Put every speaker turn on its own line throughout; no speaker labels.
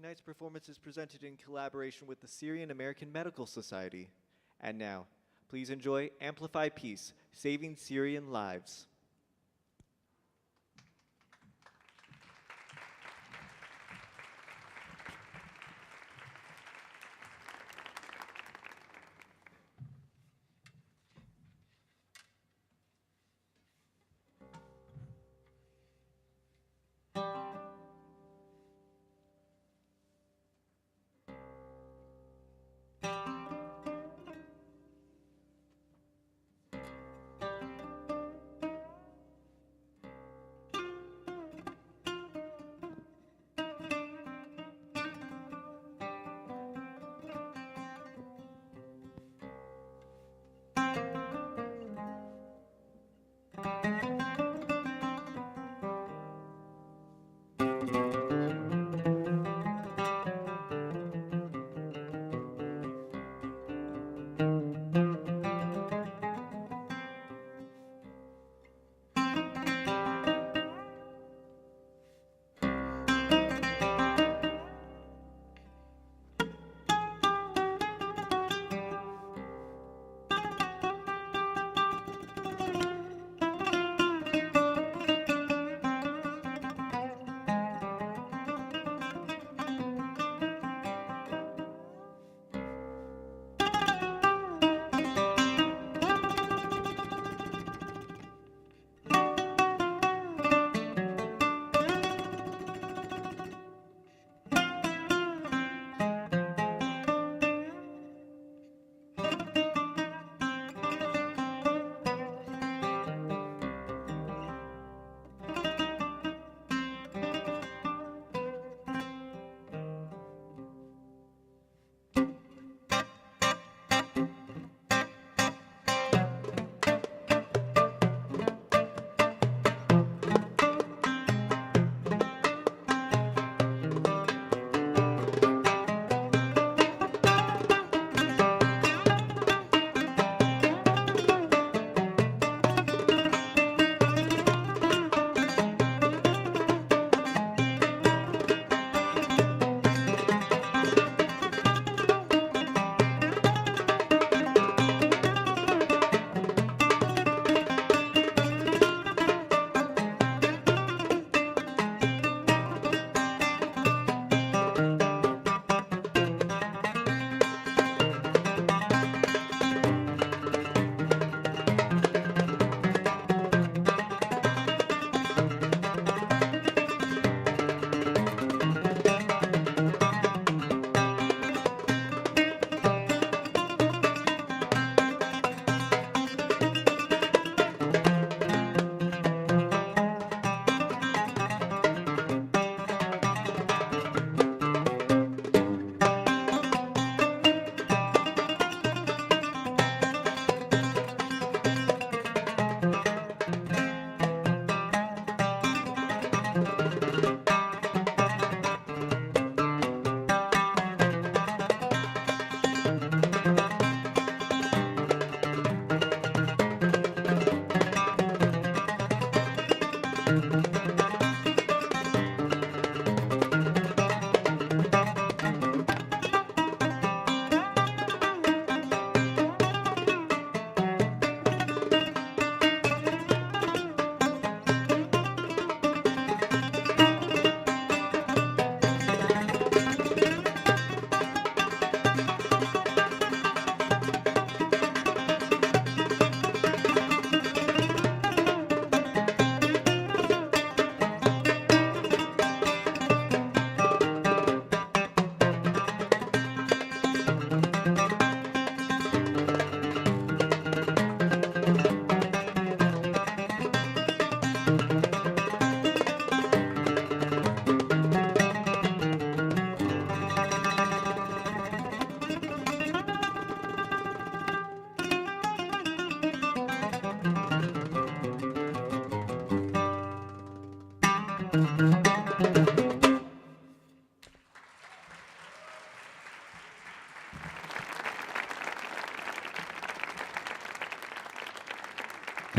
Tonight's performance is presented in collaboration with the Syrian American Medical Society. And now, please enjoy Amplify Peace, Saving Syrian Lives.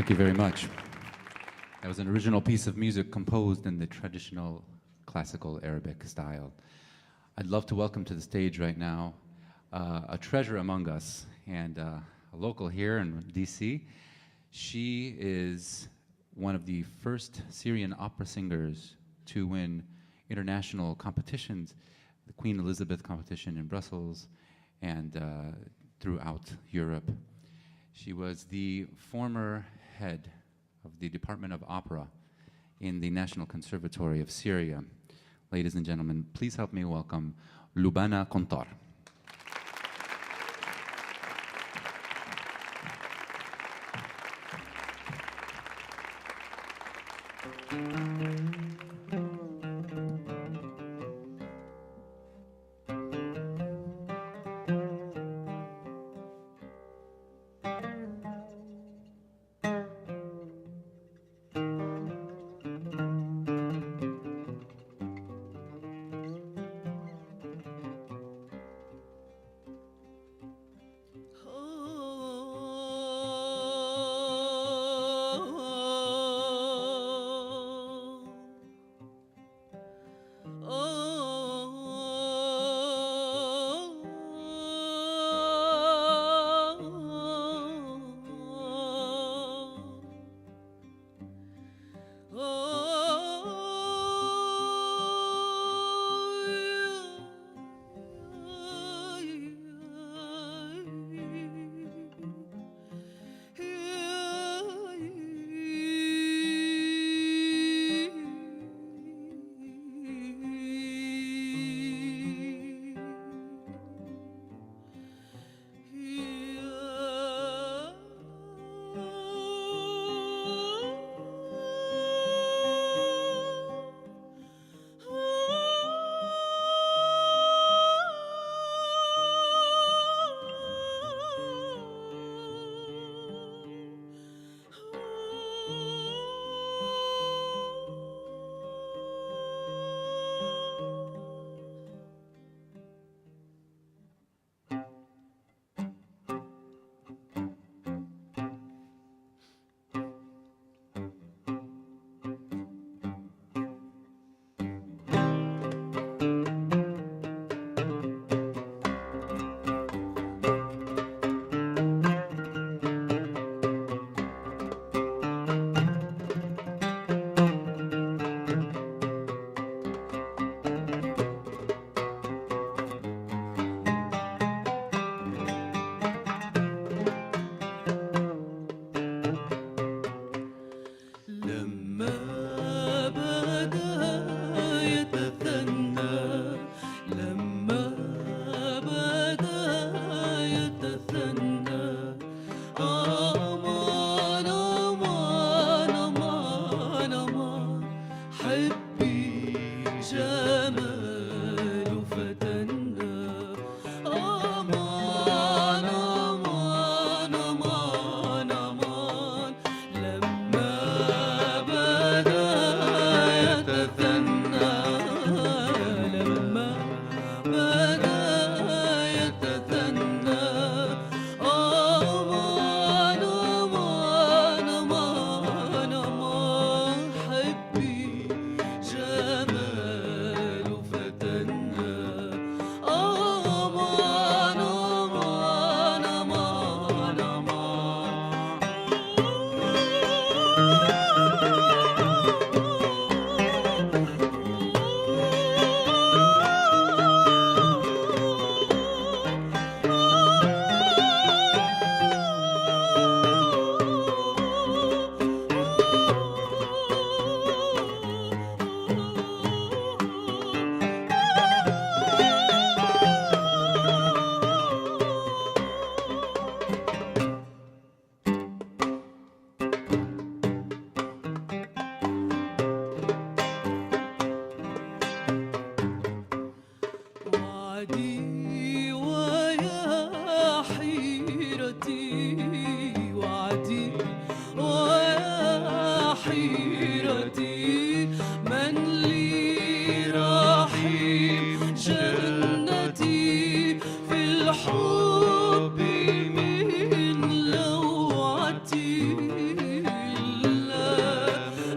Thank you very much. That was an original piece of music composed in the traditional classical Arabic style. I'd love to welcome to the stage right now a treasure among us and a local here in DC. She is one of the first Syrian opera singers to win international competitions, the Queen Elizabeth competition in Brussels and throughout Europe. She was the former head of the Department of Opera in the National Conservatory of Syria. Ladies and gentlemen, please help me welcome Lubana Kontar.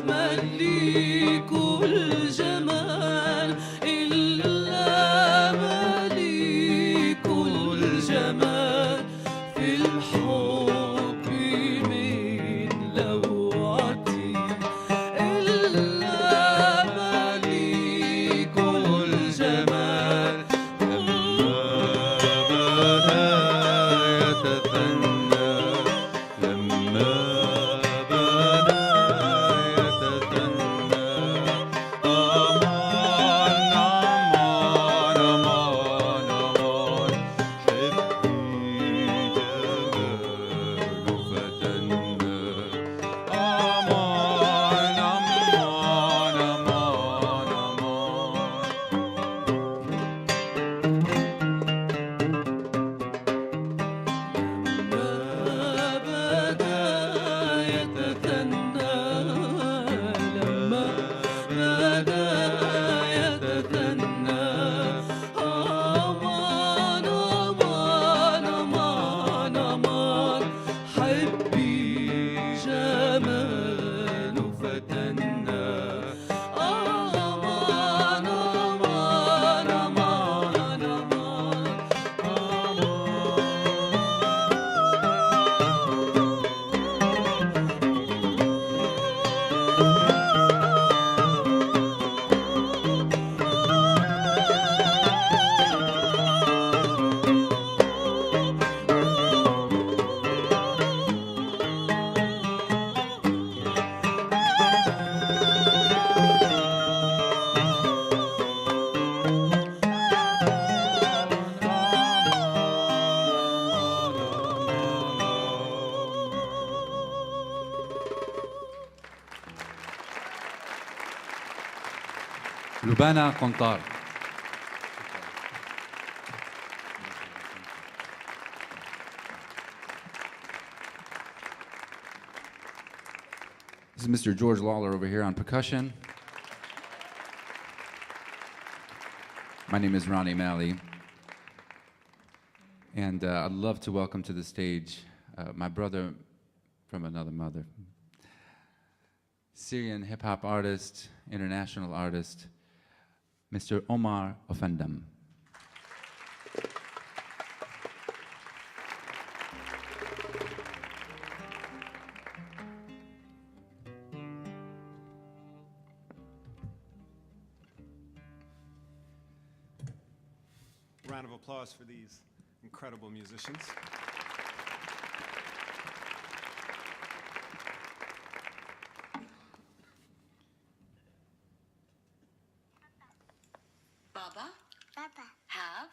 مليك الجمال إلا
وبنى قنطار. This is Mr. George Lawler over here on percussion. My name is Ronnie Malley. And I'd love to welcome to the stage my brother from another mother, Syrian hip-hop artist, international artist, Mr. Omar Offendam.
Round of applause for these incredible musicians.
Baba,
Papa,
have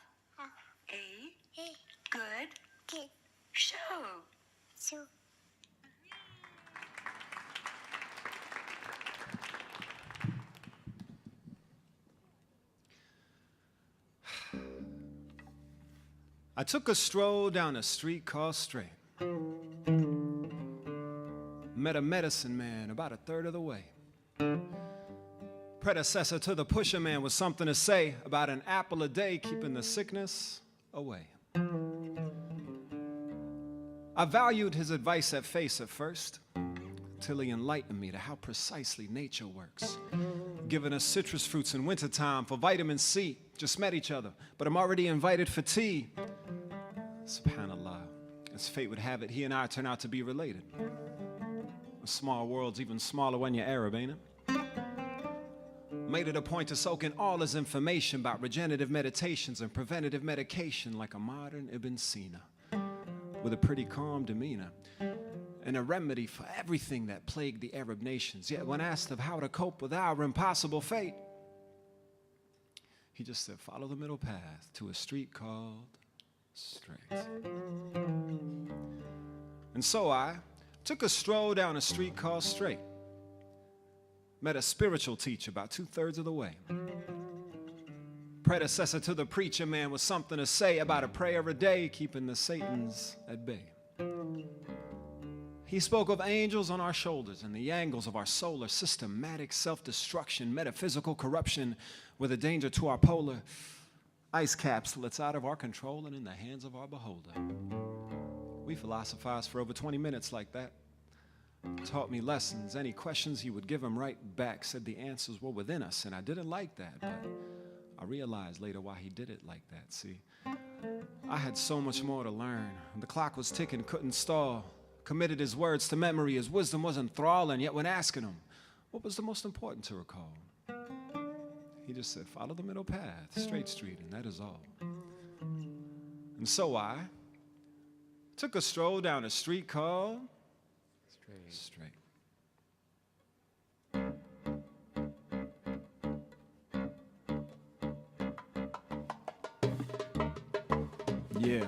a good
kid,
show.
so
I took a stroll down a street called Straight. Met a medicine man about a third of the way. Predecessor to the pusher man with something to say about an apple a day keeping the sickness away. I valued his advice at face at first, till he enlightened me to how precisely nature works. Giving us citrus fruits in wintertime for vitamin C. Just met each other, but I'm already invited for tea. SubhanAllah, as fate would have it, he and I turn out to be related. A small world's even smaller when you're Arab, ain't it? Made it a point to soak in all his information about regenerative meditations and preventative medication like a modern Ibn Sina, with a pretty calm demeanor and a remedy for everything that plagued the Arab nations. Yet when asked of how to cope with our impossible fate, he just said, follow the middle path to a street called Straight. And so I took a stroll down a street called Straight. Met a spiritual teacher about 2/3 of the way. Predecessor to the preacher man with something to say about a prayer a day, keeping the Satans at bay. He spoke of angels on our shoulders and the angles of our solar systematic self-destruction, metaphysical corruption with a danger to our polar ice caps till it's out of our control and in the hands of our beholder. We philosophized for over 20 minutes like that. Taught me lessons. Any questions he would give him right back. Said the answers were within us, and I didn't like that, but I realized later why he did it like that. See, I had so much more to learn. The clock was ticking, couldn't stall. Committed his words to memory. His wisdom was enthralling, yet when asking him, what was the most important to recall? He just said, follow the middle path, straight street, and that is all. And so I took a stroll down a street called Straight. Yeah.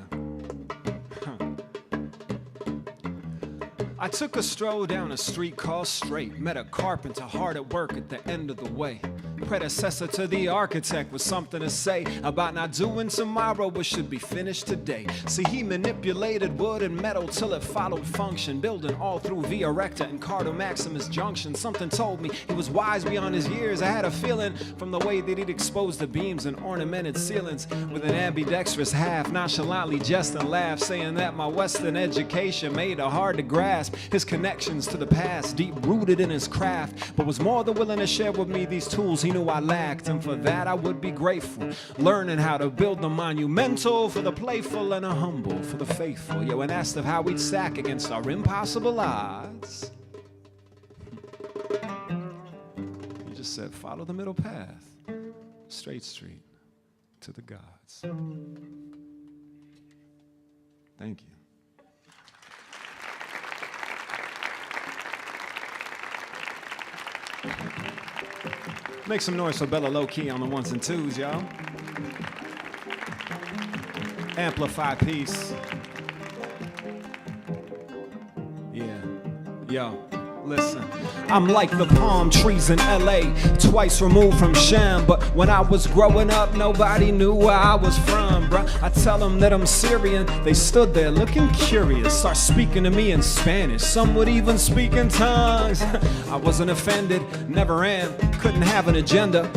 I took a stroll down a street called Straight. Met a carpenter hard at work at the end of the way. Predecessor to the architect with something to say about not doing tomorrow what should be finished today. See, he manipulated wood and metal till it followed function, building all through Via Recta and Cardo Maximus Junction. Something told me he was wise beyond his years. I had a feeling from the way that he'd exposed the beams and ornamented ceilings with an ambidextrous half, nonchalantly jest and laugh, saying that my Western education made it hard to grasp his connections to the past, deep rooted in his craft, but was more than willing to share with me these tools he knew I lacked, and for that I would be grateful. Learning how to build the monumental for the playful and the humble for the faithful. Yo, and asked of how we'd stack against our impossible odds. He just said, follow the middle path, straight street to the gods. Thank you. Make some noise for Bella Low Key on the ones and twos, y'all. Amplify peace. Yeah. Yo. Listen, I'm like the palm trees in LA, twice removed from Sham. But when I was growing up, nobody knew where I was from, bruh. I tell them that I'm Syrian, they stood there looking curious, start speaking to me in Spanish. Some would even speak in tongues. I wasn't offended, never am, couldn't have an agenda.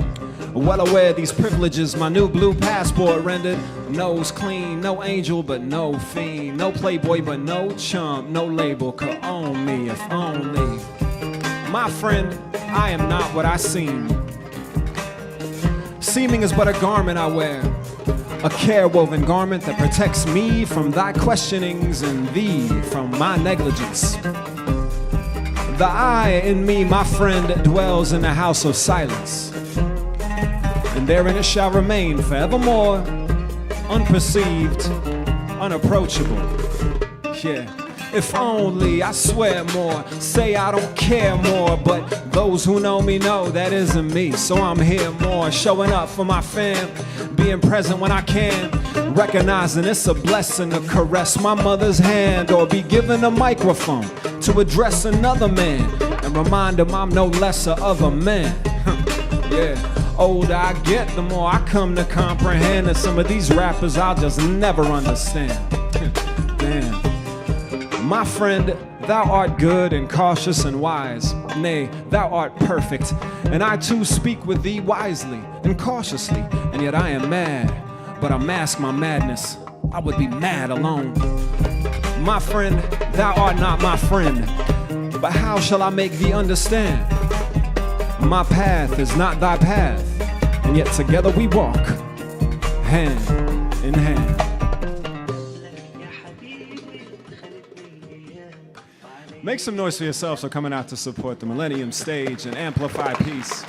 Well aware of these privileges, my new blue passport rendered. Nose clean, no angel but no fiend, no playboy but no chump, no label could own me if only. My friend, I am not what I seem. Seeming is but a garment I wear, a care-woven garment that protects me from thy questionings and thee from my negligence. The I in me, my friend, dwells in the house of silence, and therein it shall remain forevermore, unperceived, unapproachable. Yeah, if only I swear more, say I don't care more, but those who know me know that isn't me, so I'm here more, showing up for my fam, being present when I can, recognizing it's a blessing to caress my mother's hand or be given a microphone to address another man and remind him I'm no lesser of a man. Yeah. Older I get, the more I come to comprehend that some of these rappers I'll just never understand. Damn. My friend, thou art good and cautious and wise. Nay, thou art perfect, and I too speak with thee wisely and cautiously. And yet I am mad, but I mask my madness. I would be mad alone. My friend, thou art not my friend, but how shall I make thee understand? My path is not thy path, and yet together we walk, hand in hand. Make some noise for yourselves for coming out to support the Millennium stage and Amplify Peace.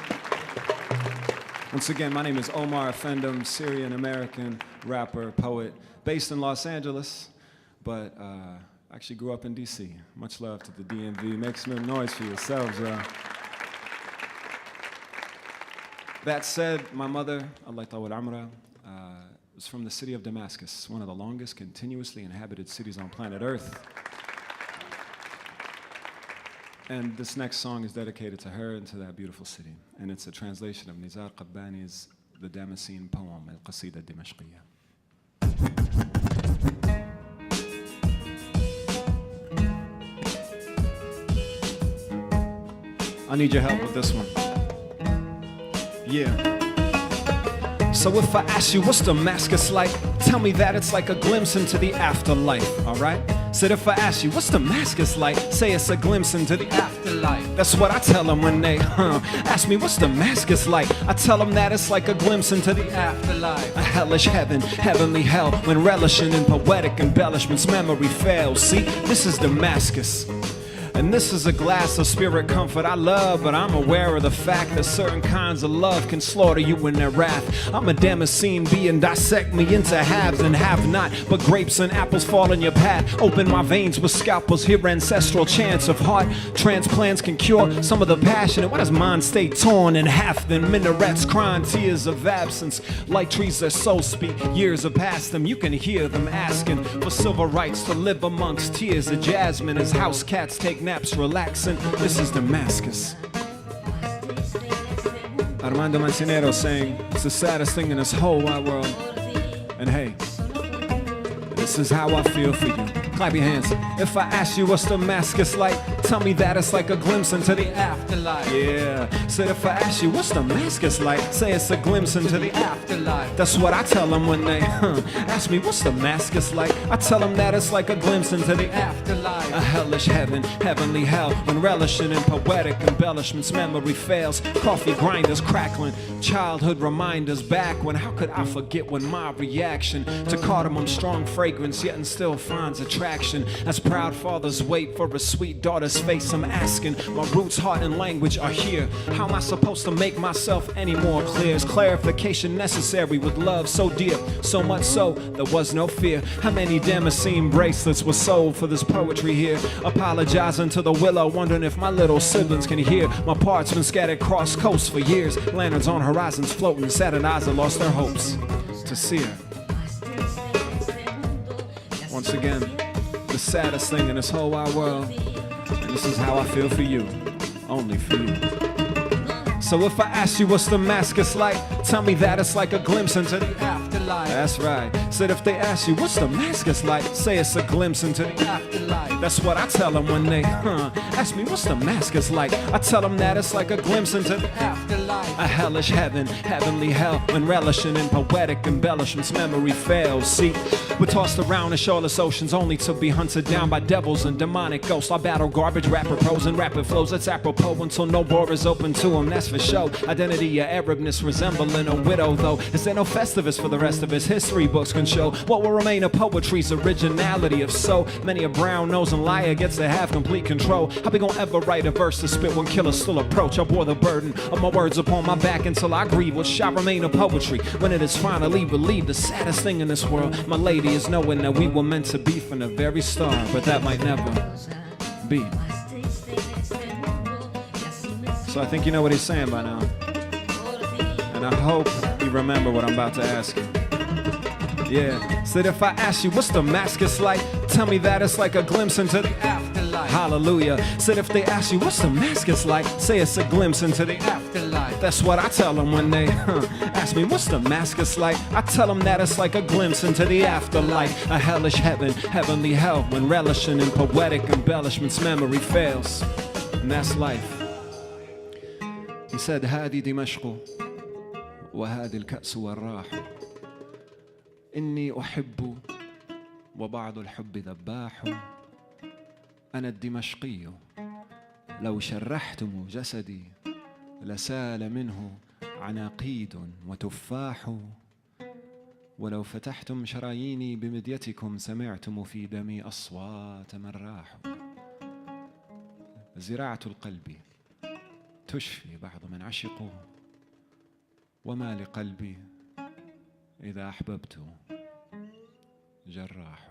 Once again, my name is Omar Effendum, Syrian American rapper, poet, based in Los Angeles, but actually grew up in DC. Much love to the DMV. Make some noise for yourselves, y'all. That said, my mother, Allah Tawal Amra, was from the city of Damascus, one of the longest continuously inhabited cities on planet Earth. And this next song is dedicated to her and to that beautiful city. And it's a translation of Nizar Qabbani's The Damascene poem, Al-Qasida Dimashqiyya. I need your help with this one. Yeah. So if I ask you what's Damascus like, tell me that it's like a glimpse into the afterlife, alright? Said if I ask you what's Damascus like, say it's a glimpse into the afterlife. That's what I tell them when they ask me what's Damascus like. I tell them that it's like a glimpse into the afterlife. A hellish heaven, heavenly hell, when relishing in poetic embellishments memory fails. See, this is Damascus. And this is a glass of spirit comfort I love, but I'm aware of the fact that certain kinds of love can slaughter you in their wrath. I'm a Damascene being, dissect me into haves and have not, but grapes and apples fall in your path. Open my veins with scalpels, hear ancestral chants of heart. Transplants can cure some of the passion, and why does mine stay torn in half? Then minarets crying tears of absence, like trees that so speak. Years have passed them, you can hear them asking for civil rights to live amongst tears of jasmine as house cats take naps relaxing. This is Damascus. Armando Mancinero saying it's the saddest thing in this whole wide world. And hey, this is how I feel for you. Clap your hands. If I ask you what's Damascus like, tell me that it's like a glimpse into the afterlife. Yeah. Said if I ask you what's Damascus like, say it's a glimpse into the afterlife. That's what I tell them when they ask me what's Damascus like. I tell them that it's like a glimpse into the afterlife. A hellish heaven, heavenly hell, when relishing in poetic embellishments memory fails. Coffee grinders crackling, childhood reminders back when how could I forget when my reaction to cardamom strong fragrance yet and still finds attraction. As proud fathers wait for a sweet daughter's face, I'm asking, my roots, heart, and language are here. How am I supposed to make myself any more clear? Is clarification necessary with love so dear? So much so, there was no fear. How many Damascene bracelets were sold for this poetry here? Apologizing to the willow, wondering if my little siblings can hear. My parts been scattered cross coast for years. Lanterns on horizons floating, saddened eyes that lost their hopes to see her. Once again, the saddest thing in this whole wide world, and This is how I feel for you, only for you. So if I ask you what's Damascus like, tell me that it's like a glimpse into the afterlife. That's right. Said if they ask you what's Damascus like, say it's a glimpse into the afterlife. That's what I tell them when they ask me what's Damascus like. I tell them that it's like a glimpse into the afterlife. A hellish heaven, heavenly hell, when relishing in poetic embellishments, memory fails. See, we're tossed around in shoreless oceans only to be hunted down by devils and demonic ghosts. I battle garbage, rapper pros and rapid flows. It's apropos until no door is open to them, that's for show. Identity, your Arabness resembling a widow, though. Is there no Festivus for the rest of his history books can show what will remain of poetry's originality? If so, many a brown-nosing liar gets to have complete control. How we gonna ever write a verse to spit when killers still approach? I bore the burden of my words upon my back until I grieve what shall remain of poetry when it is finally relieved. The saddest thing in this world, my lady, is knowing that we were meant to be from the very start, but that might never be. So I think you know what he's saying by now. And I hope you remember what I'm about to ask you. Yeah, said if I ask you what's Damascus like, tell me that it's like a glimpse into the afterlife. Hallelujah. Said if they ask you what's Damascus like, say it's a glimpse into the afterlife. That's what I tell them when they ask me what's Damascus like. I tell them that it's like a glimpse into the afterlife. A hellish heaven, heavenly hell, when relishing in poetic embellishments, memory fails. And that's life. He said هذه دمشق وهذه الكأس والراح إني أحب وبعض الحب ذباح أنا الدمشقي لو شرحتم جسدي لسال منه عناقيد وتفاح ولو فتحتم شراييني بمديتكم سمعتم في دمي أصوات من راح زراعة القلب تشفي بعض من عشقوا وما لقلبي إذا أحببت جراح.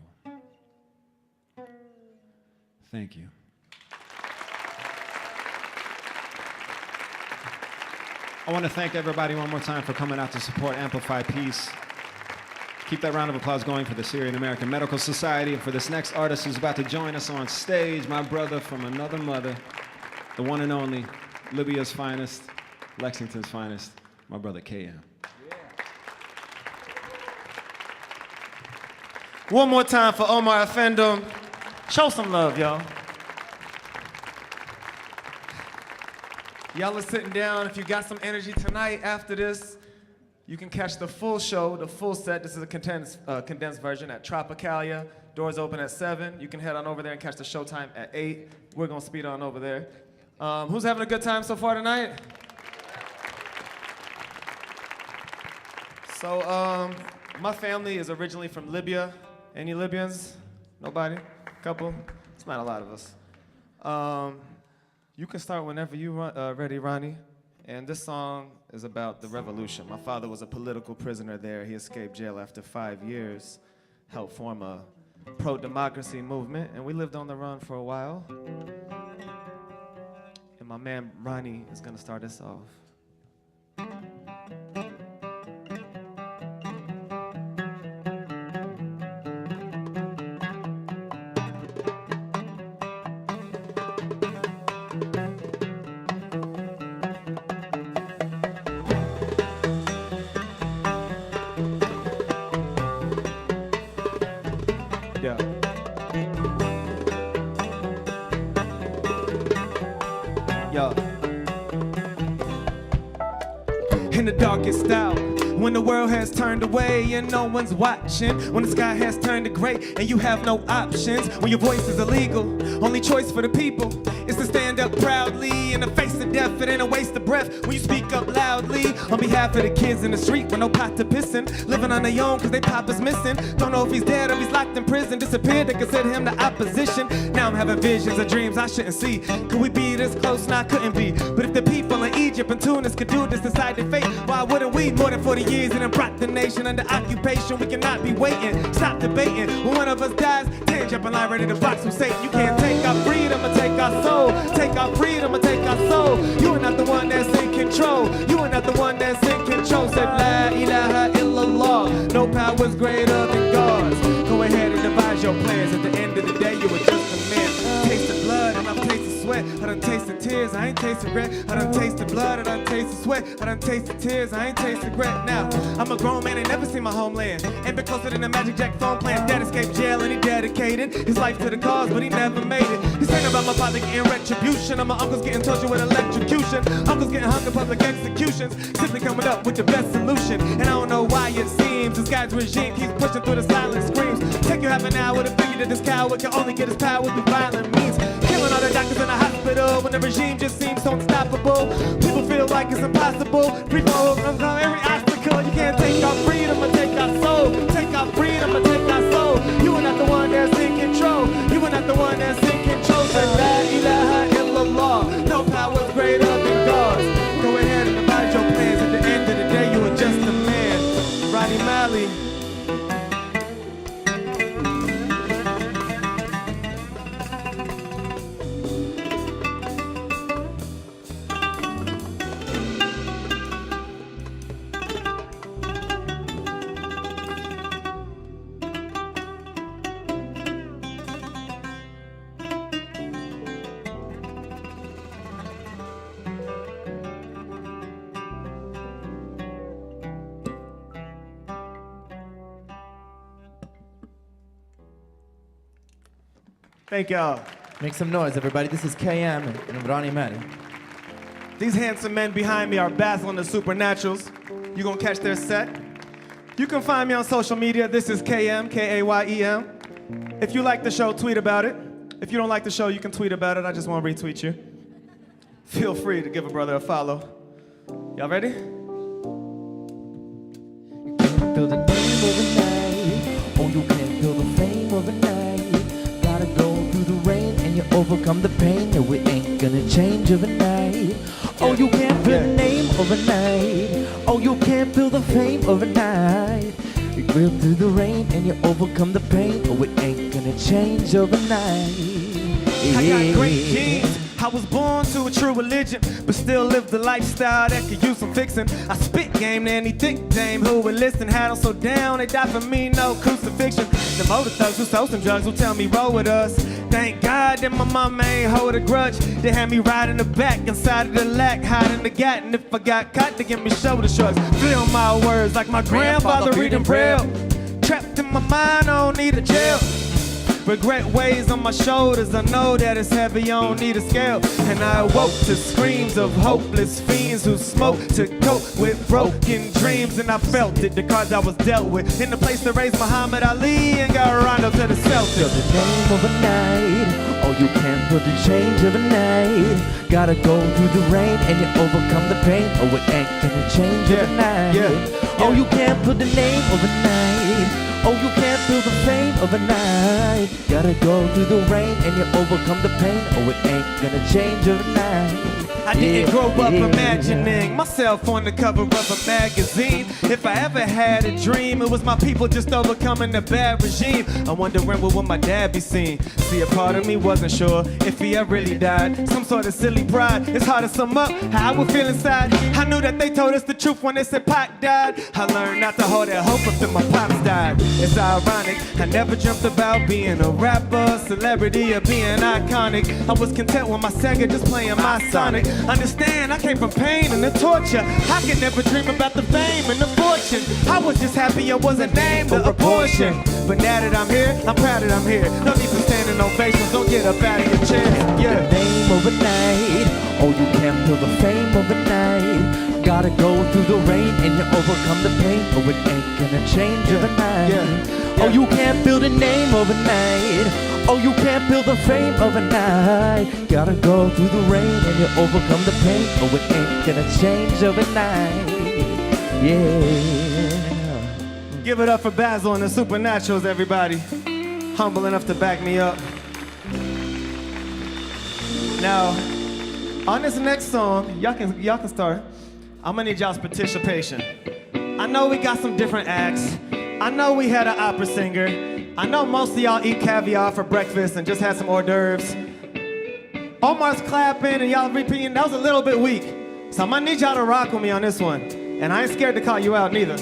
Thank you. I want to thank everybody one more time for coming out to support Amplify Peace. Keep that round of applause going for the Syrian American Medical Society and for this next artist who's about to join us on stage, my brother from another mother, the one and only Libya's finest, Lexington's finest, my brother KM.
One more time for Omar Effendum. Show some love, y'all. Y'all are sitting down. If you got some energy tonight after this, you can catch the full show, the full set. This is a condensed version at Tropicalia. Doors open at 7. You can head on over there and catch the showtime at 8. We're going to speed on over there. Who's having a good time so far tonight? So, my family is originally from Libya. Any Libyans? Nobody? Couple? It's not a lot of us. You can start whenever you're ready, Ronnie. And this song is about the revolution. My father was a political prisoner there. He escaped jail after 5 years, helped form a pro-democracy movement, and we lived on the run for a while. And my man Ronnie is gonna start us off. In the darkest hour, when the world has turned away and no one's watching, when the sky has turned to gray and you have no options, when your voice is illegal, only choice for the people is to stand up proudly in the face of death. It ain't a waste of breath when you speak up loudly on behalf of the kids in the street with no pot to piss in, living on their own cause they papa's missing. Don't know if he's dead or he's locked in prison, disappeared, they consider him the opposition. Now I'm having visions of dreams I shouldn't see. Could we be this close? Nah, couldn't be. But if the people in Egypt and Tunis could do this, decide their fate, why wouldn't we? More than 40 years and then brought the nation under occupation. We cannot be waiting, stop debating. When one of us dies, 10 jump in line ready to box with Satan. You can't take our freedom or take our soul. Take our freedom or take our soul. You are not the one that's in control. You are not the one that's in control. Said La ilaha illallah. No power's greater than God's. Go ahead and devise your plans. At the end of the day, you were just a man. Taste the blood and I've tasted years, I ain't tasted regret. I done tasted blood, I done tasted sweat, I done tasted tears, I ain't tasted regret. Now, I'm a grown man, ain't never seen my homeland. Ain't been closer than the Magic Jack phone plan. Dad escaped jail and he dedicated his life to the cause, but he never made it. He's saying about my father getting retribution, and my uncle's getting tortured with electrocution. Uncle's getting hung in public executions, simply coming up with the best solution. And I don't know why it seems this guy's regime keeps pushing through the silent screams. Take you half an hour to figure that this coward can only get his power through violent means. Killing all the doctors in the hospital when the regime just seems so unstoppable. People feel like it's impossible. People overcome every obstacle. You can't take our freedom or take our soul. Take our freedom or take our soul. You are not the one that's in control. You are not the one that's in control. So la ilaha illallah. No power's greater than God's. Go ahead and devise your plans. At the end of the day, you are just a man. Ronnie Malley. Thank y'all.
Make some noise, everybody. This is KM and Ronnie Malley.
These handsome men behind me are Basil and the Supernaturals. You gonna catch their set? You can find me on social media. This is KM, K-A-Y-E-M. If you like the show, tweet about it. If you don't like the show, you can tweet about it. I just want to retweet you. Feel free to give a brother a follow. Y'all ready?
You can't build a name overnight. Oh, you can't build a fame overnight. Gotta go through the rain and you overcome the pain. No, we ain't gonna change overnight. Oh, you can't build a name overnight. Oh, you can't build a fame overnight. You go through the rain and you overcome the pain. Oh, we ain't gonna change overnight.
I got great genes. I was born to a true religion, but still live the lifestyle that could use some fixing. I spit game to any thick dame who would listen. Had them so down, they die for me, no crucifixion. The motor thugs who sold some drugs will tell me roll with us. Thank God that my mama ain't hold a grudge. They had me ride in the back, inside of the lack, hiding the gat. And if I got caught, they give me shoulder shrugs. Feel my words like my grandfather reading Braille. Trapped in my mind, I don't need a jail. Regret weighs on my shoulders, I know that it's heavy, I don't need a scale. And I awoke to screams of hopeless fiends who smoke to cope with broken dreams. And I felt it, the cards I was dealt with. In the place to raise Muhammad Ali and got Rondo to the Celtics.
Build a name overnight. Oh, you can't build a change overnight. Gotta go through the rain and you overcome the pain. Oh, it ain't gonna change overnight. Oh, you can't build a name overnight. Oh, you can't build the fame overnight. Gotta go through the rain and you overcome the pain. Oh, it ain't gonna change overnight.
I didn't grow up imagining myself on the cover of a magazine. If I ever had a dream, it was my people just overcoming the bad regime. I wonder when will my dad be seen? See, a part of me wasn't sure if he ever really died. Some sort of silly pride. It's hard to sum up how I would feel inside. I knew that they told us the truth when they said Pac died. I learned not to hold that hope until my pops died. It's ironic, I never dreamt about being a rapper, celebrity, or being iconic. I was content with my Sega just playing my Sonic. Understand, I came from pain and the torture. I could never dream about the fame and the fortune. I was just happy I wasn't named or a portion. But now that I'm here, I'm proud that I'm here. No need for standing ovations, don't get up out of your chair. Yeah.
The name overnight. Oh, you can't build a fame overnight. Gotta go through the rain and you overcome the pain. Oh, it ain't gonna change overnight. Oh, you can't build a name overnight. Oh, you can't build a fame overnight. Gotta go through the rain and you overcome the pain. Oh, it ain't gonna change overnight. Yeah.
Give it up for Basil and the Supernaturals, everybody. Humble enough to back me up. Now, on this next song, y'all can start. I'm gonna need y'all's participation. I know we got some different acts. I know we had an opera singer. I know most of y'all eat caviar for breakfast and just had some hors d'oeuvres. Omar's clapping and y'all repeating. That was a little bit weak. So I'm gonna need y'all to rock with me on this one. And I ain't scared to call you out neither.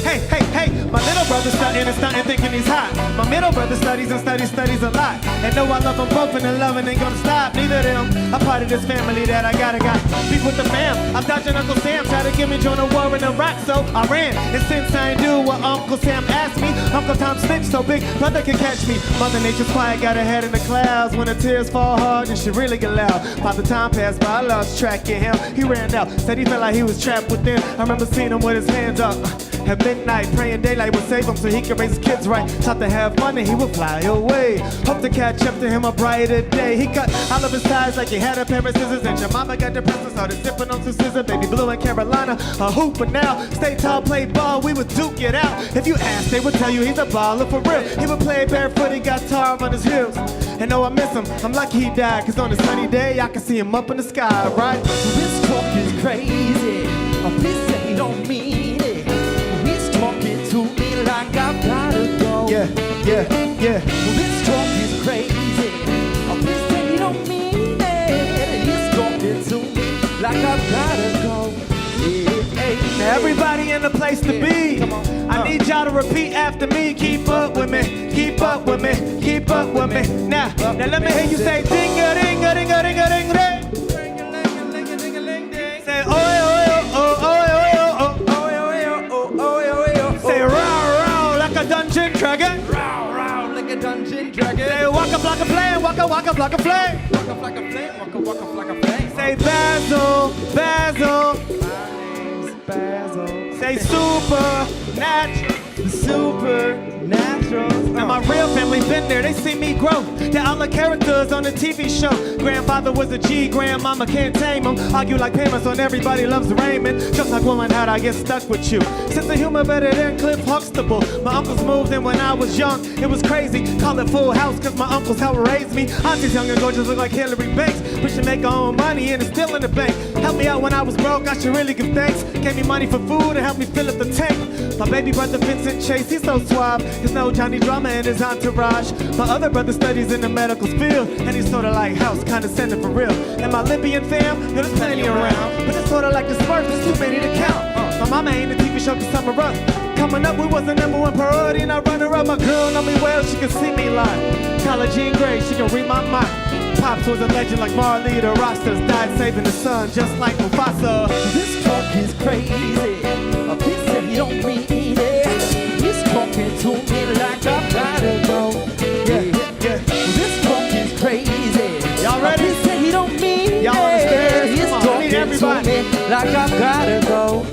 Hey, hey, hey, my little brother older stunting and stunting thinking he's hot. My middle brother studies and studies a lot. And though I love them both and the loving ain't gonna stop, neither of them. I'm part of this family that I got beef with the fam. I'm dodging Uncle Sam, try to get me join a war in Iraq, so I ran. And since I ain't do what Uncle Sam asked me, Uncle Tom snitched so big, brother can catch me. Mother Nature's quiet, got her head in the clouds. When the tears fall hard and she really get loud. By the time passed by, I lost track of him. He ran out, said he felt like he was trapped within. I remember seeing him with his hands up at midnight, praying daylight would save him so he could raise his kids right. Thought to have money, he would fly away. Hope to catch up to him a brighter day. He cut all of his ties like he had a pair of scissors, and your mama got depressed and started sipping on some scissors. Baby blue in Carolina, a hooper now. Stay tall, play ball, we would duke it out. If you ask, they would tell you he's a baller for real. He would play barefoot, he got tar on his heels. And though I miss him, I'm lucky he died, cause on a sunny day I can see him up in the sky, right?
This talk is crazy. Oh, please say you don't mean it. He's talking to me like I've gotta go.
Yeah.
Well, this talk is crazy. Oh, please say you don't mean it. He's talking to me like I've gotta go.
Now everybody in the place to be. I need y'all to repeat after me. Keep up with me, keep up with me, keep up with me. Now let me hear you say ding-a-ding-a-ding-a-ding-a-ding-a-ding. Say oi, oi, oh, oi, oi, oh, oi, oi, oh, oi, oi, oh. Say row, row like a dungeon dragon.
Row, row like a dungeon dragon.
Say walk up like a flame, walk up like a flame.
Walk up like a flame, walk up like a flame.
Say Basil, Basil.
Basil.
Say supernatural.
Supernatural.
Now my real family been there, they see me grow. They're all the characters on the TV show. Grandfather was a G, grandmama can't tame him. Argue like payments on everybody loves Raymond. Just like woman, how'd I get stuck with you? Sense of humor better than Cliff Huxtable. My uncles moved in when I was young, it was crazy. Call it Full House cause my uncles helped raise me. Auntie's young and gorgeous look like Hillary Banks. But she make her own money and it's still in the bank. Helped me out when I was broke, I should really give thanks. Gave me money for food and helped me fill up the tank. My baby brother Vincent Chase, he's so suave. There's no Johnny Drama in his entourage. My other brother studies in the medical field, and he's sorta like House, condescending for real. And my Libyan fam, there's plenty around, but it's sorta like the Smurfs, there's too many to count. My mama ain't a TV show cause summer up. Coming up, we was the #1 priority, and I run her up. My girl know me well, she can see me live. College Jean Grey, she can read my mind. Pops was a legend like Marley, the Rastas died saving the sun, just like Mufasa.
This talk is crazy. A piece that you don't mean it. He's talking to me like I've gotta go.
Yeah.
This talk is crazy.
Y'all ready?
A piece that you don't mean
Y'all understand?
it. He's
Come on, I
talking
need
to
everybody.
me like I've gotta go.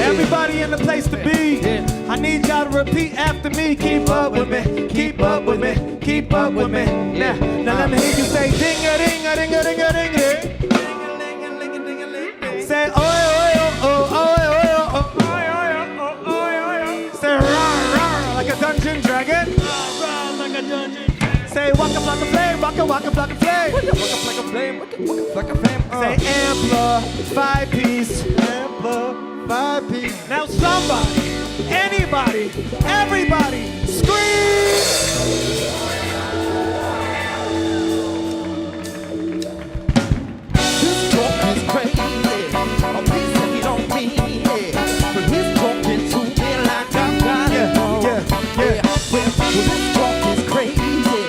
Everybody in the place to be. I need y'all to repeat after me. Keep up with me, keep up with me, keep up with me. Now let me hear you say ding-a-ding-a-ding-a-ding-a-ding-a-ding. Say oi, oi, oh, oh, oi, oi, oh, oh, oi, oi, oh, oi, oi, oh. Say roar, roar like a dungeon dragon. Roar like a dungeon dragon. Say walk up like a flame, walk up like a flame.
Walk up like a flame, walk up like a flame.
Say amplify peace, amplify peace. Now somebody, anybody, everybody, scream!
This talk is crazy. A piece that you don't mean it. But he's talking to me like I've gotta go.
Yeah.
Well, this talk is crazy.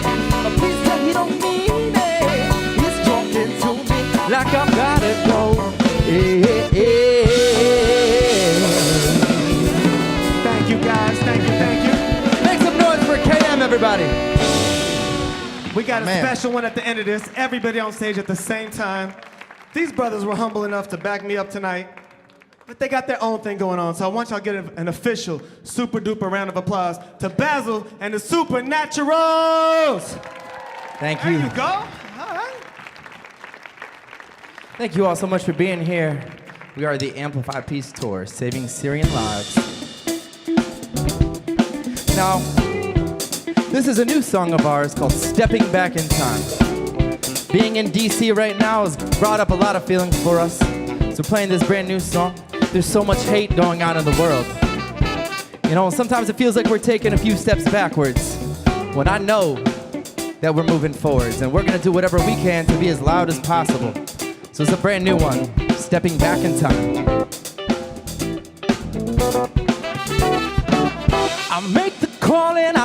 A piece that you don't mean it. He's talking to me like I've gotta go.
Thank you guys, thank you.
Make some noise for KM, everybody.
We got a special one at the end of this. Everybody on stage at the same time. These brothers were humble enough to back me up tonight, but they got their own thing going on. So I want y'all to get an official super duper round of applause to Basil and the Supernaturals.
Thank
There
you.
you go. All right.
Thank you all so much for being here. We are the Amplify Peace Tour, saving Syrian lives. Now, this is a new song of ours called Stepping Back in Time. Being in DC right now has brought up a lot of feelings for us. So playing this brand new song, there's so much hate going on in the world. You know, sometimes it feels like we're taking a few steps backwards, when I know that we're moving forwards, and we're gonna do whatever we can to be as loud as possible. So it's a brand new one, Stepping Back in Time.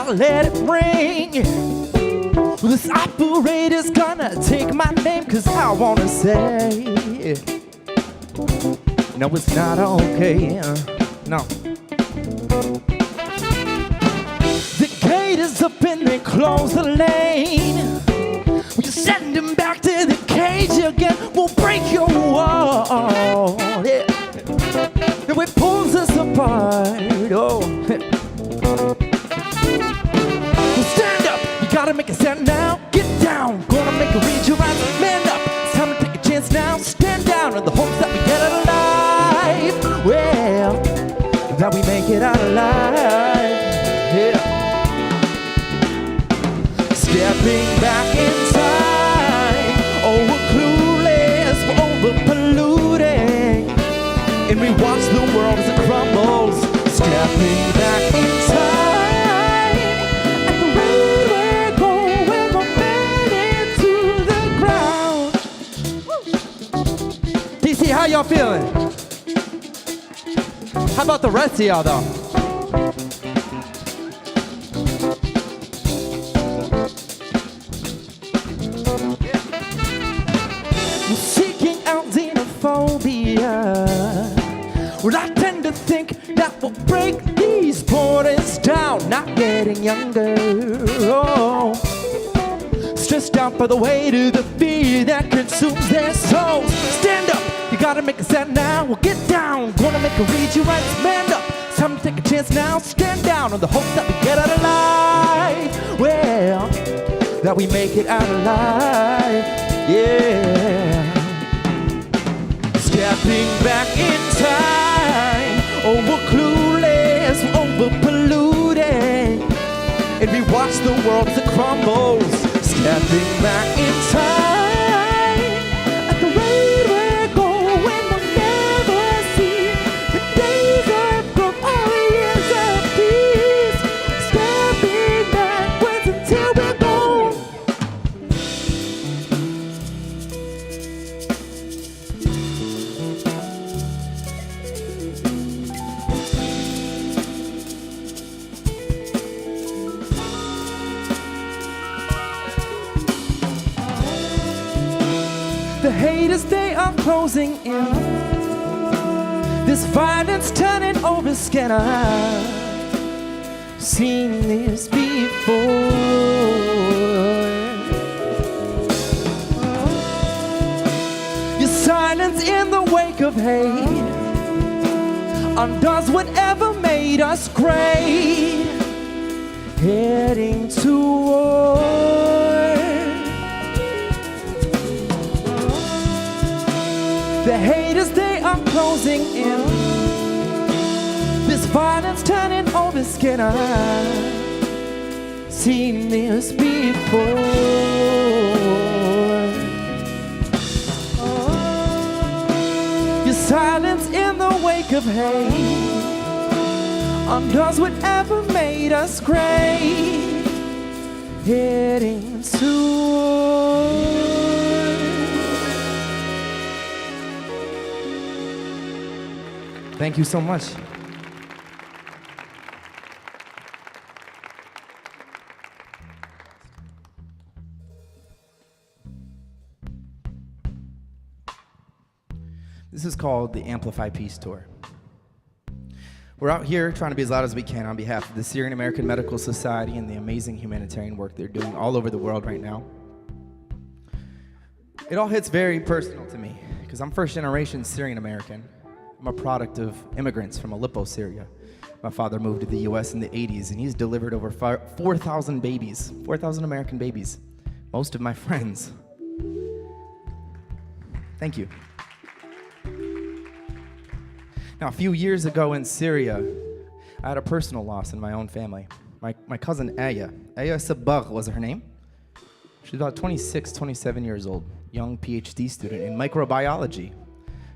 gotta let it ring. This operator's gonna take my name, 'cause I wanna say, no, it's not okay, no. The gate is up and they close the lane. We just send him back to the cage again. We'll break your wall, yeah. Then it pulls us apart, oh. Well, stand up, you gotta make a stand now. Get down, gonna make a read your eyes. Man up, it's time to take a chance now. Stand down in the hopes that we get out alive. Well, that we make it out alive, yeah. Stepping back in time, oh, we're clueless, we're over-polluting, and we watch the world as it crumbles. Stepping back in time, at the rate we're going, we're burning to the ground. DC, how y'all feeling? How about the rest of y'all, though? Seeking out xenophobia, well, I tend to think that we'll break these borders down. Not getting younger, oh. Stressed out by the weight of the fear that consumes their souls. Stand up, you gotta make a stand now. Well, get down, gonna make a read you right. Man up, it's time to take a chance now. Stand down on the hopes that we get out alive. Well, that we make it out alive, yeah. Stepping back in time, oh, we're clueless, we're over-polluting, and we watch the world as it crumbles. Stepping back in time, at the rate we're going, we'll never see the days of growth or the years of peace. Stepping backwards until we're gone. The haters, they are closing in. This violence turning over skin. I've seen this before. Your silence in the wake of hate undoes whatever made us great. Heading to war. The haters, they are closing in. This violence turning over skin. I've seen this before. Your silence in the wake of hate undoes whatever made us great. Heading to war. Thank you so much. This is called the Amplify Peace Tour. We're out here trying to be as loud as we can on behalf of the Syrian American Medical Society and the amazing humanitarian work they're doing all over the world right now. It all hits very personal to me because I'm first generation Syrian American. I'm a product of immigrants from Aleppo, Syria. My father moved to the US in the 80s and he's delivered over 4,000 babies, 4,000 American babies. Most of my friends. Thank you. Now, a few years ago in Syria, I had a personal loss in my own family. My cousin Aya Sabagh was her name. She's about 26, 27 years old, young PhD student in microbiology.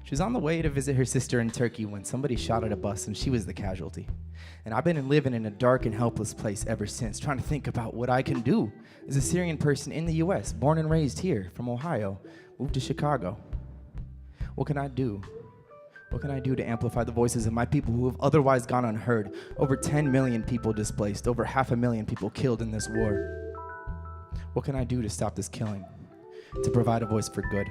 She was on the way to visit her sister in Turkey when somebody shot at a bus and she was the casualty. And I've been living in a dark and helpless place ever since, trying to think about what I can do as a Syrian person in the US, born and raised here from Ohio, moved to Chicago. What can I do?
What can I do to amplify the voices of my people who have otherwise gone unheard? Over 10 million people displaced, over 500,000 people killed in this war. What can I do to stop this killing? To provide a voice for good?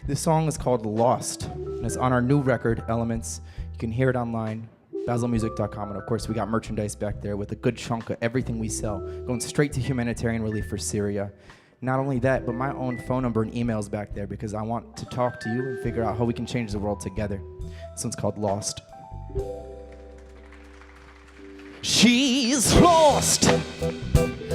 This song is called Lost, and it's on our new record, Elements. You can hear it online, basilmusic.com, and of course we got merchandise back there with a good chunk of everything we sell, going straight to humanitarian relief for Syria. Not only that, but my own phone number and emails back there because I want to talk to you and figure out how we can change the world together. This one's called Lost.
She's lost.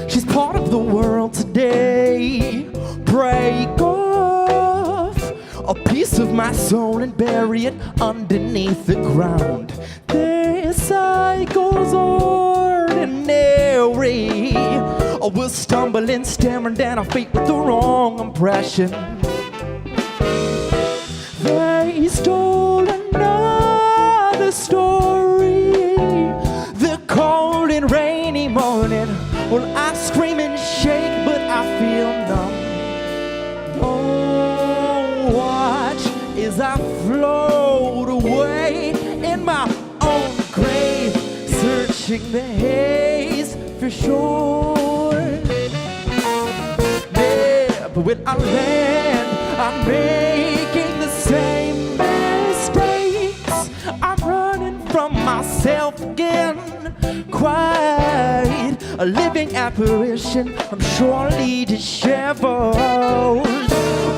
She's part of the world today. Break off a piece of my soul and bury it underneath the ground. This cycle's ordinary. Oh, we'll stumble and stammering down our feet with the wrong impression. They stole another story. The cold and rainy morning. Well, I scream and shake, but I feel numb. Oh, watch as I float away in my own grave, searching the haze for sure. Yeah, but when I land, I'm making the same mistakes. I'm running from myself again. Quite a living apparition. I'm surely disheveled.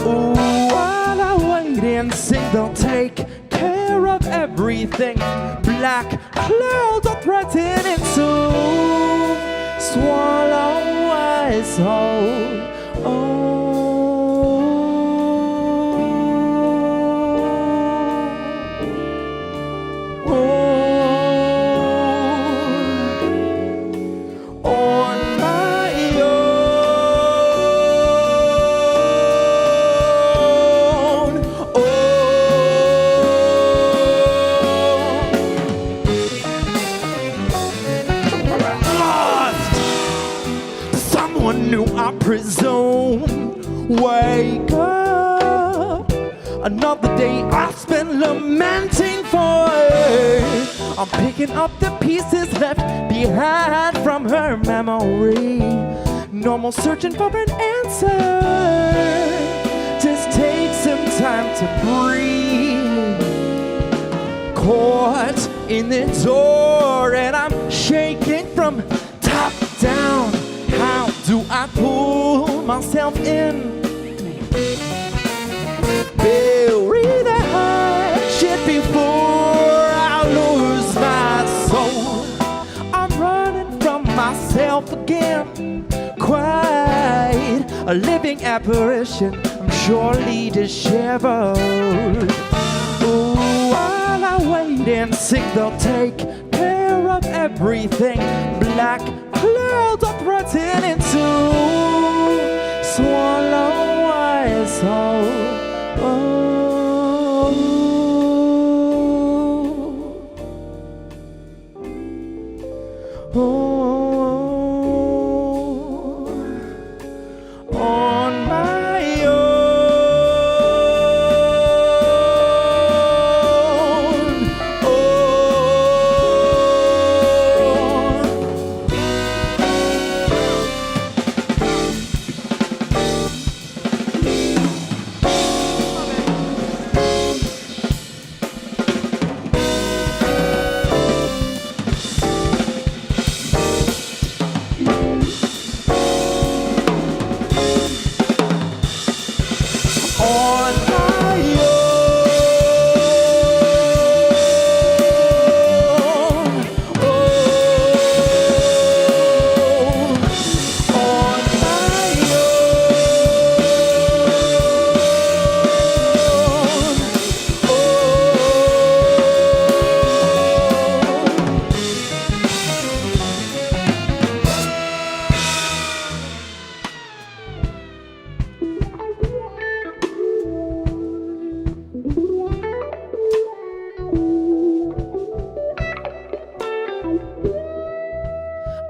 Ooh, while I wait and see, they'll take care of everything. Black clouds are threatening to swallow us whole. New, I presume. Wake up, another day I spent lamenting for. I'm picking up the pieces left behind from her memory. No more searching for an answer. Just take some time to breathe. Caught in the door and I'm shaking from top down. How do I pull myself in? Bury the hatchet before I lose my soul. I'm running from myself again. Quite a living apparition. I'm surely disheveled. Ooh, while I wait and see, they'll take care of everything. Black clouds are threatening to swallow us whole. On my own.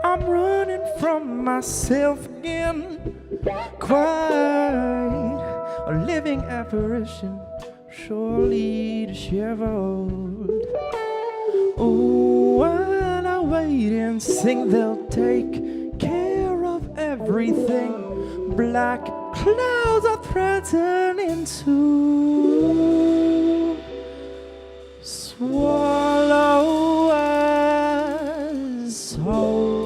I'm running from myself again. Quite a living apparition. surely disheveled. Oh, while I wait and sing, they'll take care of everything. Black clouds are threatening to swallow us whole.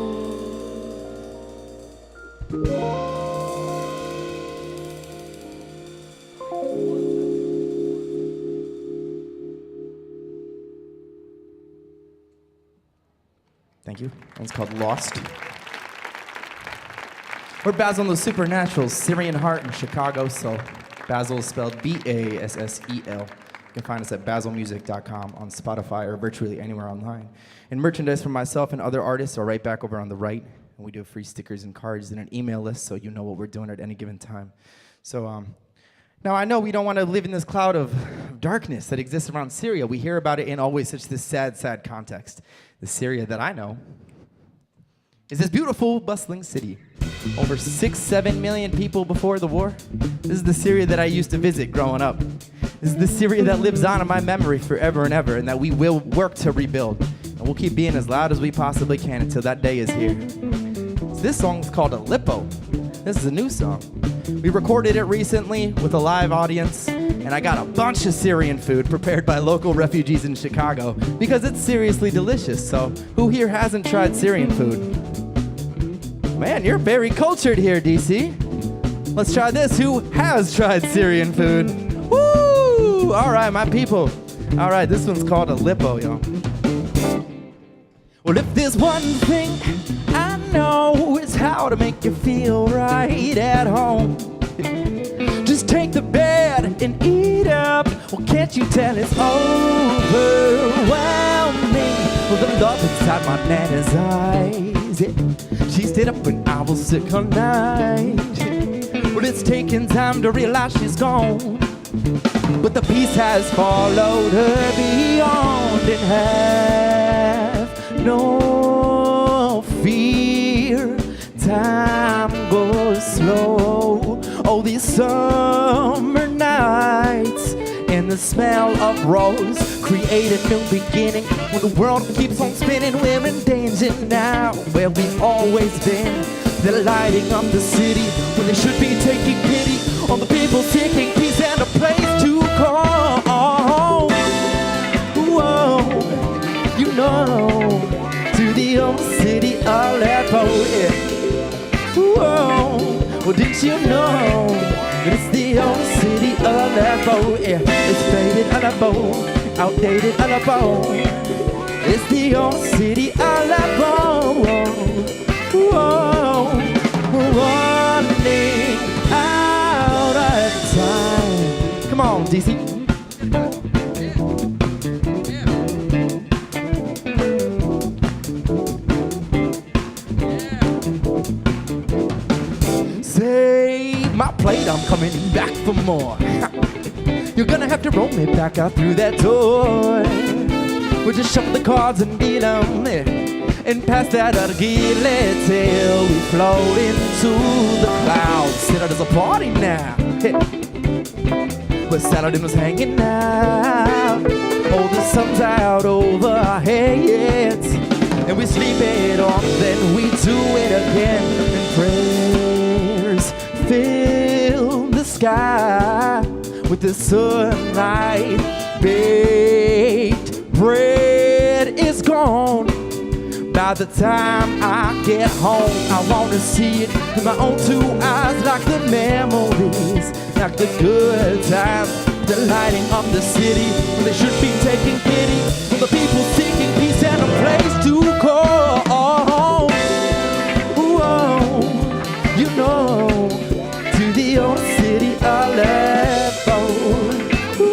Thank you. It's called Lost. We're Basil and the Supernaturals, Syrian Heart in Chicago. So Basil is spelled Bassel. You can find us at basilmusic.com on Spotify or virtually anywhere online. And merchandise from myself and other artists are right back over on the right. And we do free stickers and cards and an email list so you know what we're doing at any given time. So now I know we don't want to live in this cloud of darkness that exists around Syria. We hear about it in always such this sad, sad context. The Syria that I know is this beautiful, bustling city. Over 6-7 million people before the war. This is the Syria that I used to visit growing up. This is the Syria that lives on in my memory forever and ever, and that we will work to rebuild. And we'll keep being as loud as we possibly can until that day is here. So this song is called Aleppo. This is a new song. We recorded it recently with a live audience, and I got a bunch of Syrian food prepared by local refugees in Chicago because it's seriously delicious. So who here hasn't tried Syrian food? Man, you're very cultured here, DC. Let's try this. Who has tried Syrian food? Woo! All right, my people. All right, this one's called Aleppo, y'all. Well, if there's one thing I know, it's how to make you feel right at home. Just take the bed and eat up. Well, can't you tell it's overwhelming? Well, the love inside my nana's eyes, yeah. She stayed up when I was sick all night. Well, it's taken time to realize she's gone, but the peace has followed her beyond, and have no fear. Time goes slow. Oh, these summer nights and the smell of rose create a new beginning. When the world keeps on spinning, we're in danger now. Where we've always been, they're lighting up the city when they should be taking pity on the people seeking peace and a place to call home. Whoa, you know, to the old city of Aleppo. Yeah. Whoa, well, didn't you know that it's the old city of Aleppo? Yeah, it's faded Aleppo, outdated Aleppo. It's the old city of Aleppo. Whoa, running out of time. Come on, DC. Save my plate, I'm coming back for more. You're gonna have to roll me back out through that door. We'll just shuffle the cards and deal them and pass that other gillet till we float into the clouds. See, there's a party now. But Saladin was hanging out. Oh, the sun's out over our heads, and we sleep it off, then we do it again. And prayers fill the sky with the sunlight. Baked bread is gone. By the time I get home, I want to see it with my own two eyes, like the memories, like the good times, the lighting up the city when they should be taking pity for the people seeking peace and a place to call home. Whoa, you know, to the old city of Aleppo.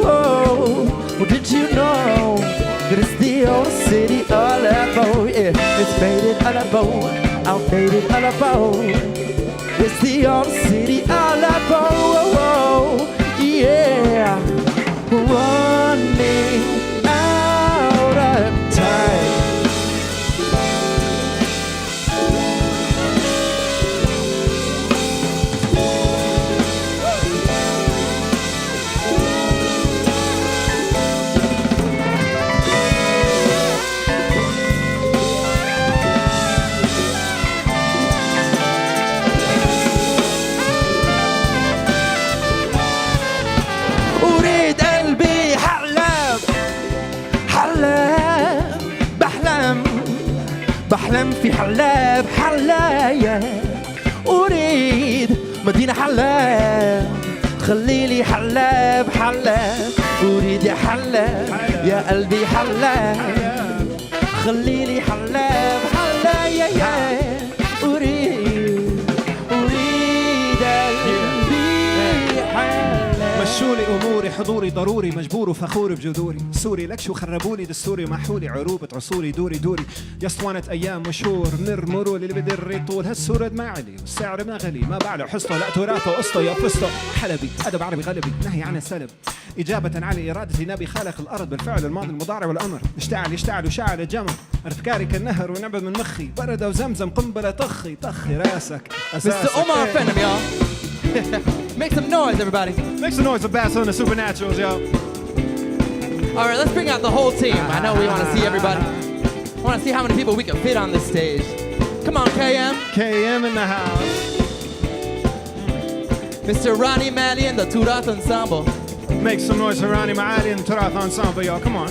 Whoa, well, did you know that it's the old city of Aleppo? Yeah, it's faded Aleppo, outdated Aleppo. It's the old city of Aleppo. Yeah, running out of time.
بحلم في حلاب حلايا أريد مدينة حلاب خليلي حلاب حلاب أريد يا حلاب يا قلبي حلاب خليلي حلاب حلايا يا أريد قلبي حلاب
مشولي اموري حضوري ضروري مجبور وفخور بجذوري سوري لك شو خربولي دستوري محولي عروبة عصوري دوري يا اسطوانة ايام وشهور مرمروا لي اللي بدر طول هالسورد ما علي والسعر ما غلي ما بعله حصته لا تراثه قصته يا فسته حلبي ادب عربي غلبي نهي عن السلب إجابة على إرادتي نبي خالق الأرض بالفعل الماضي المضارع والأمر يشتعل وشعل الجمر أفكاري كالنهر ونبع من مخي برد وزمزم قنبلة طخي راسك أساسك
Mr. Omar Phenom, y'all. Make some noise, everybody.
Make some noise for Bass on the Supernaturals, yo.
All right, let's bring out the whole team. I know we want to see everybody. I want to see how many people we can fit on this stage. Come on, KM.
KM in the house.
Mr. Ronnie Malley and the Turath Ensemble.
Make some noise for Ronnie Maali and the Turath Ensemble, y'all. Come on.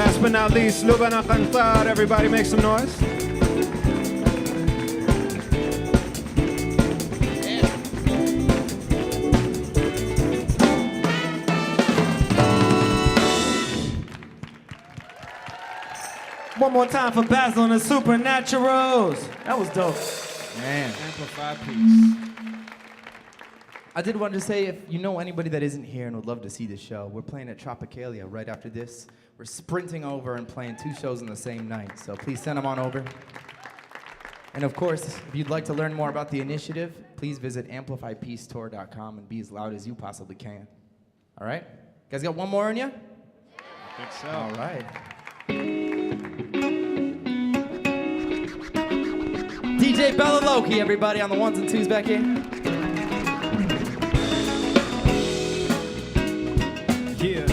Last but not least, Lubana Kantar. Everybody make some noise.
One more time for Basil and the Supernaturals. That was dope.
Man.
Amplify peace.
I did want to say, if you know anybody that isn't here and would love to see the show, we're playing at Tropicalia right after this. We're sprinting over and playing 2 shows on the same night, so please send them on over. And of course, if you'd like to learn more about the initiative, please visit amplifypeacetour.com and be as loud as you possibly can. All right? You guys got one more in you?
I think so.
All right. DJ Bella Loki, everybody, on the 1s and 2s back here.
Yeah.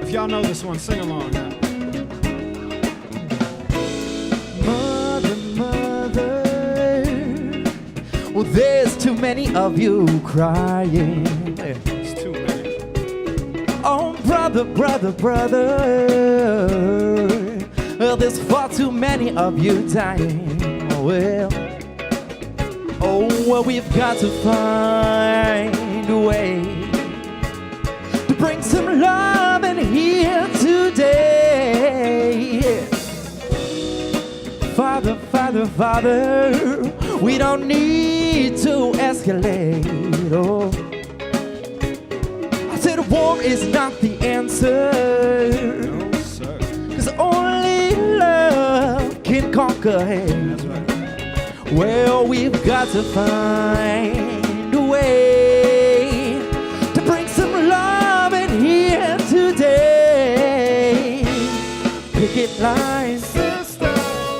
If y'all know this one, sing along now.
Mother, mother, well, there's too many of you crying.
It's too many.
Oh, brother, brother, brother, well, there's far too many of you dying. Well, we've got to find a way to bring some love in here today. Father, Father, Father, we don't need to escalate. Oh, I said war is not the answer.
No, sir.
'Cause only love can conquer hate.
That's right.
Well, we've got to find a way to bring some love in here today. Picket lines,
Sister,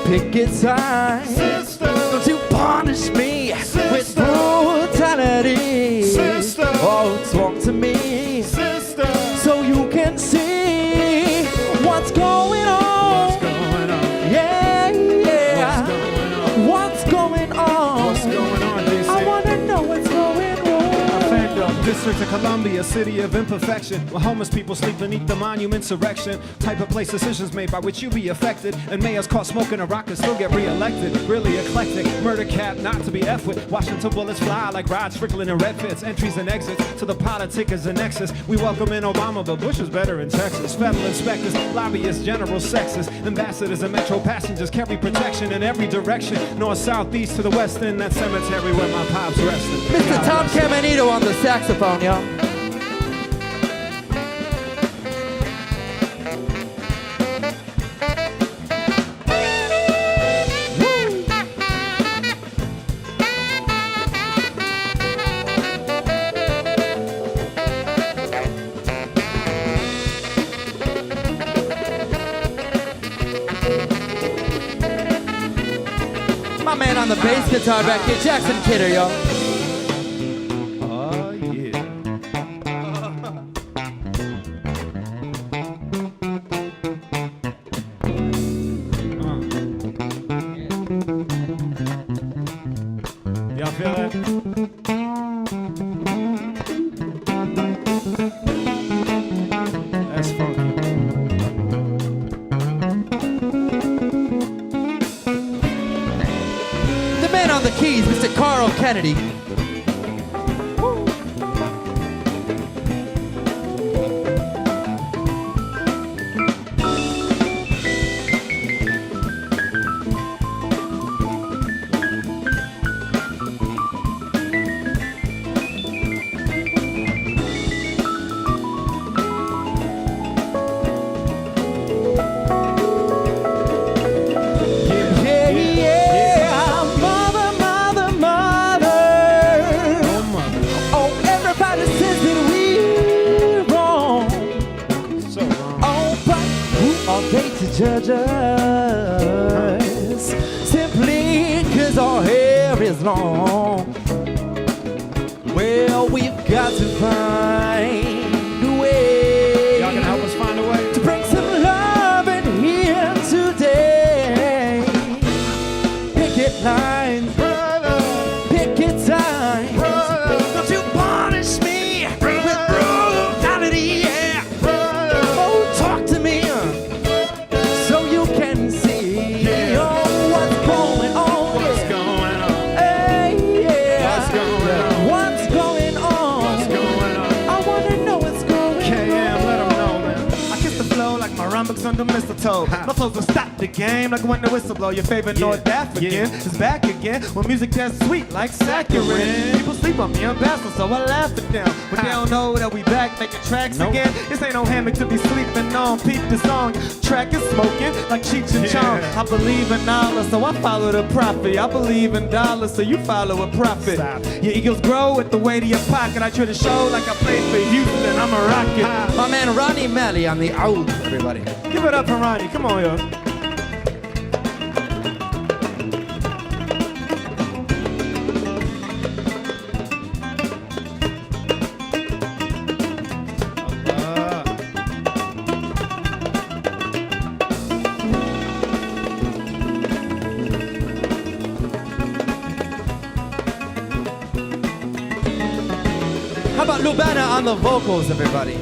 picket signs.
sister,
Don't you punish me with brutality.
Sister.
Oh, talk to me
sister.
so you can see what's going on.
What's going on?
Yeah, yeah.
What's going on?
What's going on?
What's going on, DC?
I wanna know what's going on.
Fandom, District of Columbia, city of imperfection, where homeless people sleep beneath the monuments erection. Type of place decisions made by which you be affected, and mayors caught smoking a rock and still get re-elected. Really eclectic, murder cap not to be F with. Washington bullets fly like Rod Strickland and Red Fits. Entries and exits to the politic is a nexus. We welcome in Obama, but Bush is better in Texas. Federal inspectors, lobbyists, general sexes, ambassadors and metro passengers carry protection in every direction. North, south, east to the west, in that cemetery where my pops rested.
Mr. Tom Caminito on the saxophone, y'all. My man on the bass guitar back here, Jackson Kidder, y'all.
Oh, yeah. Y'all feel that?
Kennedy. Judge us simply 'cause our hair is long. Well, we've got to find a way.
Y'all can help us find a way
to bring some love in here today. Picket lines, picket signs. Don't you punish me with brutality, yeah. Oh, talk to me. So you can see what's going on.
what's going on.
Hey, yeah.
What's going on?
What's going on?
What's going on?
I wanna know what's going
KM,
on.
let 'em know, man.
I kiss the flow like my rhombics under mistletoe. My flows will stop the game like when the whistle blow. Your favorite North African is back again. When music that's sweet like saccharin. People sleep on me, I'm bastard, so I laugh at them. But they don't know that we back making tracks again. This ain't no hammock to be sleeping on. Peep the song, track is smoking like Cheech and Chong. I believe in Allah, so I follow the prophet. I believe in dollars, so you follow a prophet. Your egos grow with the weight of your pocket. I try to show like I played for Houston. I'm a rocket.
My man Ronnie Malley on the oud, everybody.
Give it up for Ronnie. Come on, yo.
How about Lubana on the vocals, everybody?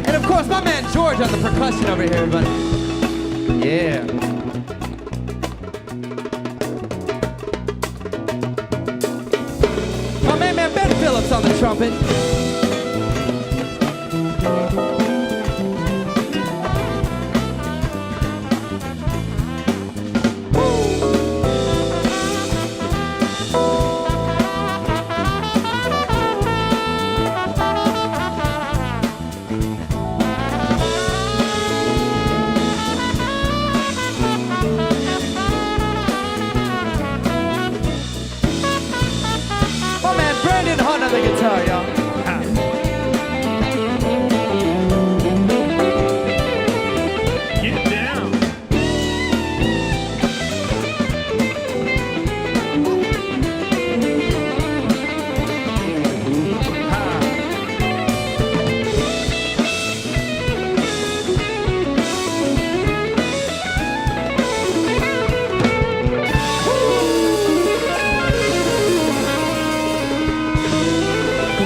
And of course, my man George on the percussion over here, everybody. Yeah. My main man Ben Phillips on the trumpet. My man Brandon Hunt on the guitar, y'all.
Get down.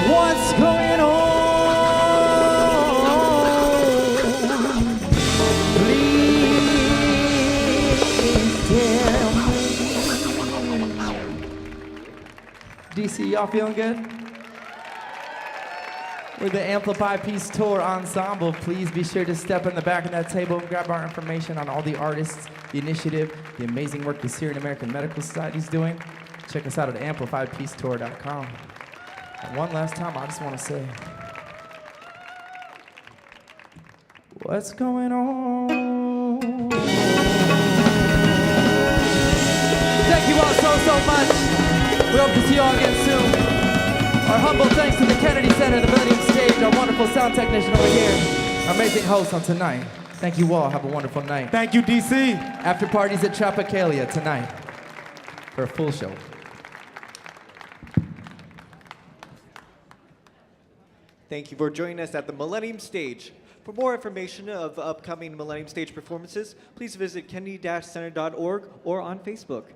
What's going on? Please tell me. DC, y'all feeling good? We're the Amplify Peace Tour Ensemble. Please be sure to step in the back of that table and grab our information on all the artists, the initiative, the amazing work the Syrian American Medical Society is doing. Check us out at amplifypeacetour.com. And one last time, I just want to say, what's going on? Thank you all so much. We hope to see you all again soon. Our humble thanks to the Kennedy Center, the Millennium Stage, our wonderful sound technician over here, our amazing host on tonight. Thank you all. Have a wonderful night.
Thank you, DC.
After parties at Tropicalia tonight for a full show.
Thank you for joining us at the Millennium Stage. For more information of upcoming Millennium Stage performances, please visit kennedy-center.org or on Facebook.